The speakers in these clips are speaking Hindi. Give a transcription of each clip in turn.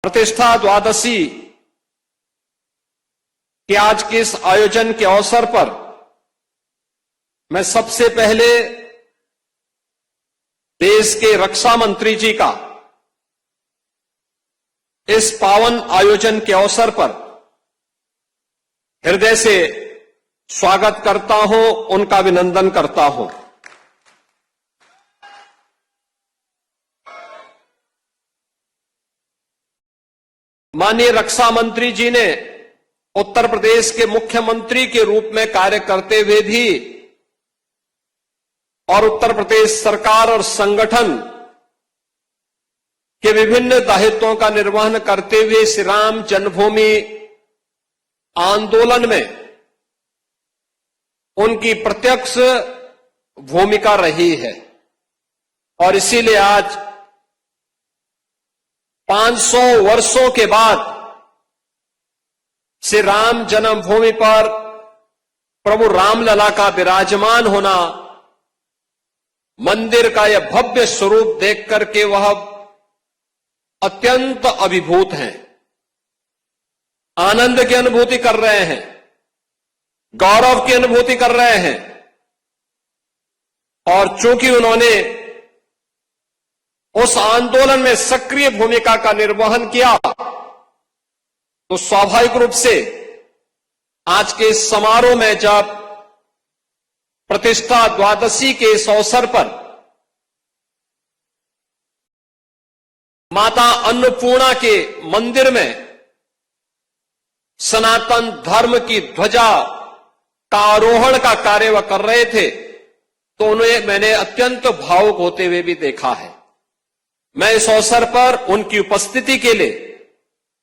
प्रतिष्ठा द्वादशी के आज के इस आयोजन के अवसर पर मैं सबसे पहले देश के रक्षा मंत्री जी का इस पावन आयोजन के अवसर पर हृदय से स्वागत करता हूं, उनका अभिनंदन करता हूं। माननीय रक्षा मंत्री जी ने उत्तर प्रदेश के मुख्यमंत्री के रूप में कार्य करते हुए भी और उत्तर प्रदेश सरकार और संगठन के विभिन्न दायित्वों का निर्वहन करते हुए श्री राम जन्मभूमि आंदोलन में उनकी प्रत्यक्ष भूमिका रही है और इसीलिए आज 500 वर्षों के बाद श्री राम जन्मभूमि पर प्रभु रामलला का विराजमान होना, मंदिर का यह भव्य स्वरूप देख करके वह अत्यंत अभिभूत हैं, आनंद की अनुभूति कर रहे हैं, गौरव की अनुभूति कर रहे हैं। और चूंकि उन्होंने उस आंदोलन में सक्रिय भूमिका का निर्वहन किया तो स्वाभाविक रूप से आज के इस समारोह में जब प्रतिष्ठा द्वादशी के इस अवसर पर माता अन्नपूर्णा के मंदिर में सनातन धर्म की ध्वजा का आरोहण का कार्य वह कर रहे थे तो उन्हें मैंने अत्यंत भावुक होते हुए भी देखा है। मैं इस अवसर पर उनकी उपस्थिति के लिए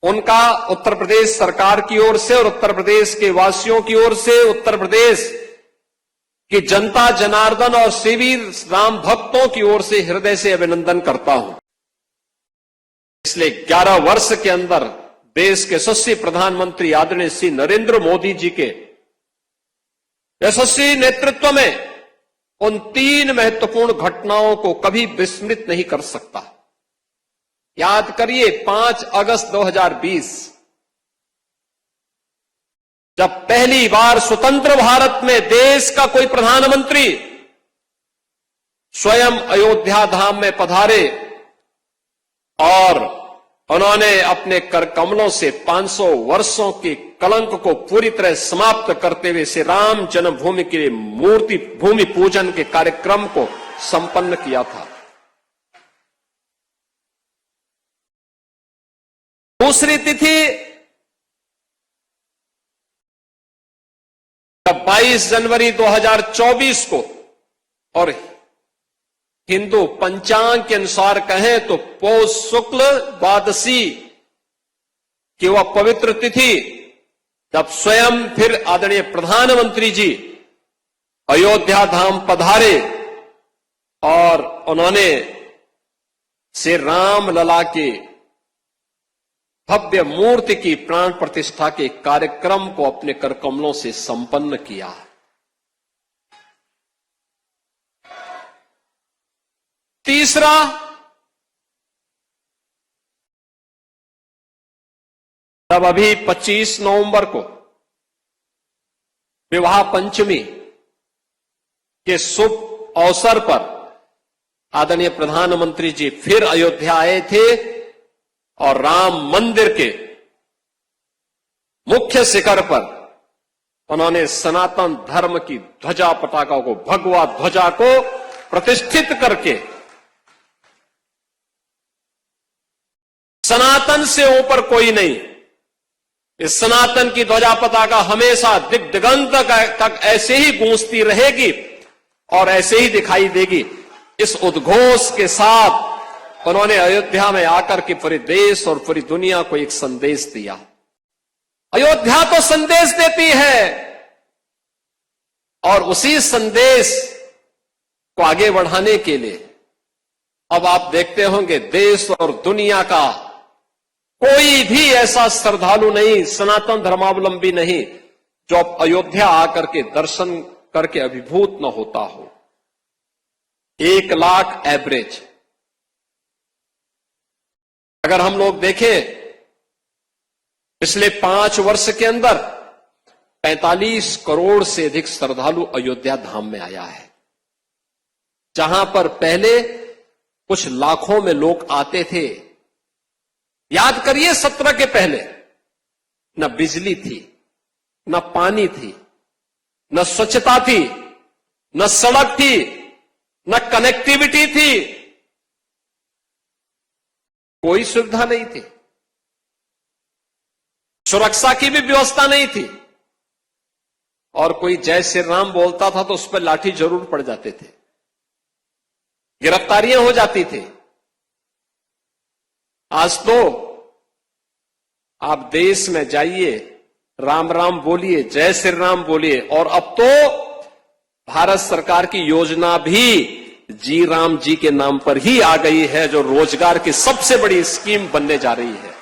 उनका उत्तर प्रदेश सरकार की ओर से और उत्तर प्रदेश के वासियों की ओर से, उत्तर प्रदेश की जनता जनार्दन और सभी राम भक्तों की ओर से हृदय से अभिनंदन करता हूं। पिछले 11 वर्ष के अंदर देश के यशस्वी प्रधानमंत्री आदरणीय श्री नरेंद्र मोदी जी के यशस्वी नेतृत्व में उन 3 महत्वपूर्ण घटनाओं को कभी विस्मृत नहीं कर सकता। याद करिए 5 अगस्त 2020 जब पहली बार स्वतंत्र भारत में देश का कोई प्रधानमंत्री स्वयं अयोध्या धाम में पधारे और उन्होंने अपने कर कमलों से 500 वर्षों के कलंक को पूरी तरह समाप्त करते हुए श्री राम जन्मभूमि के मूर्ति भूमि पूजन के कार्यक्रम को संपन्न किया था। दूसरी तिथि जब 22 जनवरी 2024 को और हिंदू पंचांग के अनुसार कहें तो पौष शुक्ल द्वादशी की वह पवित्र तिथि जब स्वयं फिर आदरणीय प्रधानमंत्री जी अयोध्या धाम पधारे और उन्होंने श्री राम लला के भव्य मूर्ति की प्राण प्रतिष्ठा के कार्यक्रम को अपने कर कमलों से संपन्न किया। तीसरा, तब अभी 25 नवंबर को विवाह पंचमी के शुभ अवसर पर आदरणीय प्रधानमंत्री जी फिर अयोध्या आए थे और राम मंदिर के मुख्य शिखर पर उन्होंने सनातन धर्म की ध्वजा पताका को, भगवा ध्वजा को प्रतिष्ठित करके सनातन से ऊपर कोई नहीं, इस सनातन की ध्वजा पताका हमेशा दिग्दिगंत तक ऐसे ही गूंजती रहेगी और ऐसे ही दिखाई देगी। इस उद्घोष के साथ उन्होंने अयोध्या में आकर के पूरे देश और पूरी दुनिया को एक संदेश दिया। अयोध्या तो संदेश देती है और उसी संदेश को आगे बढ़ाने के लिए अब आप देखते होंगे देश और दुनिया का कोई भी ऐसा श्रद्धालु नहीं, सनातन धर्मावलंबी नहीं जो अब अयोध्या आकर के दर्शन करके अभिभूत न होता हो। 1 लाख एवरेज अगर हम लोग देखें पिछले 5 वर्ष के अंदर 45 करोड़ से अधिक श्रद्धालु अयोध्या धाम में आया है। जहां पर पहले कुछ लाखों में लोग आते थे। याद करिए 17 के पहले न बिजली थी, न पानी थी, न स्वच्छता थी, न सड़क थी, न कनेक्टिविटी थी, कोई सुविधा नहीं थी, सुरक्षा की भी व्यवस्था नहीं थी, और कोई जय श्री राम बोलता था तो उस पर लाठी जरूर पड़ जाते थे, गिरफ्तारियां हो जाती थी। आज तो आप देश में जाइए, राम राम बोलिए, जय श्री राम बोलिए, और अब तो भारत सरकार की योजना भी जी राम जी के नाम पर ही आ गई है, जो रोजगार की सबसे बड़ी स्कीम बनने जा रही है।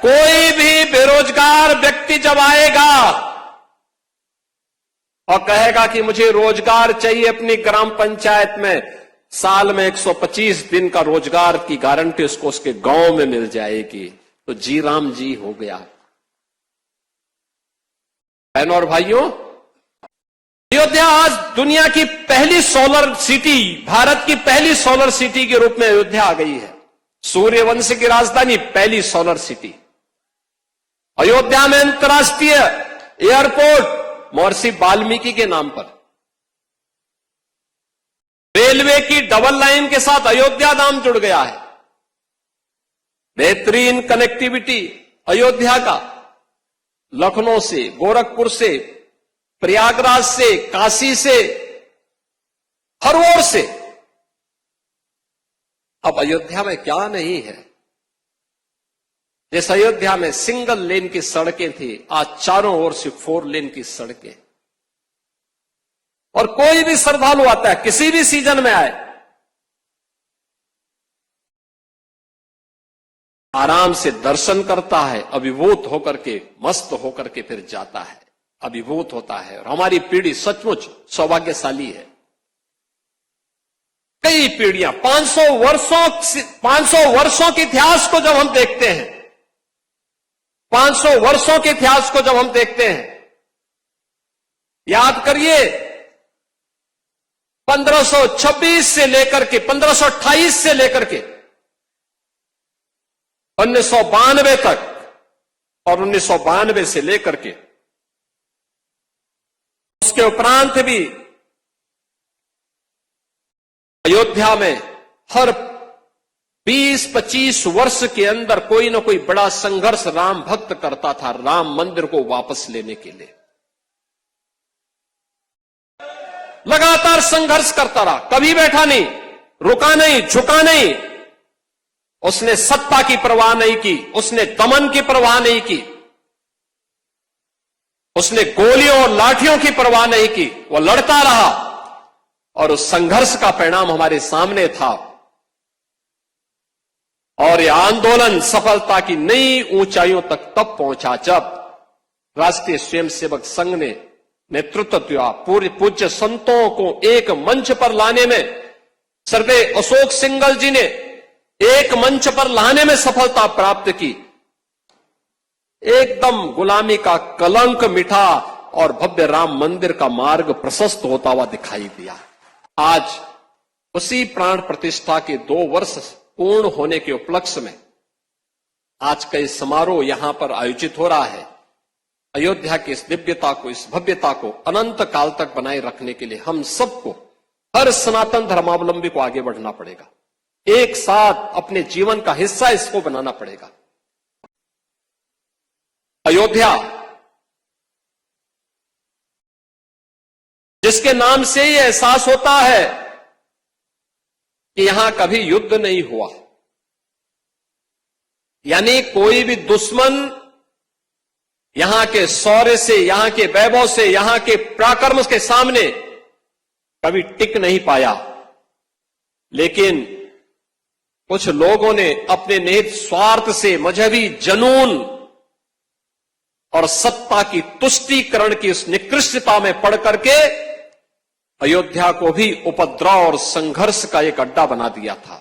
कोई भी बेरोजगार व्यक्ति जब आएगा और कहेगा कि मुझे रोजगार चाहिए अपनी ग्राम पंचायत में, साल में 125 दिन का रोजगार की गारंटी उसको उसके गांव में मिल जाएगी, तो जी राम जी हो गया। बहनों और भाइयों, अयोध्या आज दुनिया की पहली सोलर सिटी, भारत की पहली सोलर सिटी के रूप में अयोध्या आ गई है। सूर्यवंश की राजधानी, पहली सोलर सिटी। अयोध्या में अंतर्राष्ट्रीय एयरपोर्ट महर्षि वाल्मीकि के नाम पर। रेलवे की डबल लाइन के साथ अयोध्या नाम जुड़ गया है। बेहतरीन कनेक्टिविटी अयोध्या का, लखनऊ से, गोरखपुर से, प्रयागराज से, काशी से, हर ओर से। अब अयोध्या में क्या नहीं है। जिस अयोध्या में सिंगल लेन की सड़कें थी, आज चारों ओर से 4 लेन की सड़कें। और कोई भी श्रद्धालु आता है, किसी भी सीजन में आए, आराम से दर्शन करता है, अभिभूत होकर के, मस्त होकर के फिर जाता है, अभिभूत होता है। और हमारी पीढ़ी सचमुच सौभाग्यशाली है। कई पीढ़ियां, 500 वर्षों के इतिहास को जब हम देखते हैं, 500 वर्षों के इतिहास को जब हम देखते हैं, याद करिए 1526 से लेकर के 1528 से लेकर के 1992 तक, और 1992 से लेकर के उसके उपरांत भी अयोध्या में हर 20-25 वर्ष के अंदर कोई ना कोई बड़ा संघर्ष राम भक्त करता था, राम मंदिर को वापस लेने के लिए। लगातार संघर्ष करता रहा, कभी बैठा नहीं, रुका नहीं, झुका नहीं। उसने सत्ता की परवाह नहीं की, उसने दमन की परवाह नहीं की, उसने गोलियों और लाठियों की परवाह नहीं की। वो लड़ता रहा, और उस संघर्ष का परिणाम हमारे सामने था। और यह आंदोलन सफलता की नई ऊंचाइयों तक तब पहुंचा जब राष्ट्रीय स्वयंसेवक संघ ने नेतृत्व दिया। पूरे पूज्य संतों को एक मंच पर लाने में, स्वर्गीय अशोक सिंघल जी ने एक मंच पर लाने में सफलता प्राप्त की। एकदम गुलामी का कलंक मिटा और भव्य राम मंदिर का मार्ग प्रशस्त होता हुआ दिखाई दिया। आज उसी प्राण प्रतिष्ठा के 2 वर्ष पूर्ण होने के उपलक्ष्य में आज का इस समारोह यहां पर आयोजित हो रहा है। अयोध्या की इस दिव्यता को, इस भव्यता को अनंत काल तक बनाए रखने के लिए हम सबको, हर सनातन धर्मावलंबी को आगे बढ़ना पड़ेगा। एक साथ अपने जीवन का हिस्सा इसको बनाना पड़ेगा। अयोध्या जिसके नाम से ये एहसास होता है कि यहां कभी युद्ध नहीं हुआ, यानी कोई भी दुश्मन यहां के शौर्य से, यहां के वैभव से, यहां के पराक्रम के सामने कभी टिक नहीं पाया। लेकिन कुछ लोगों ने अपने निहित स्वार्थ से, मजहबी जनून और सत्ता की तुष्टीकरण की उस निकृष्टता में पड़ करके अयोध्या को भी उपद्रव और संघर्ष का एक अड्डा बना दिया था।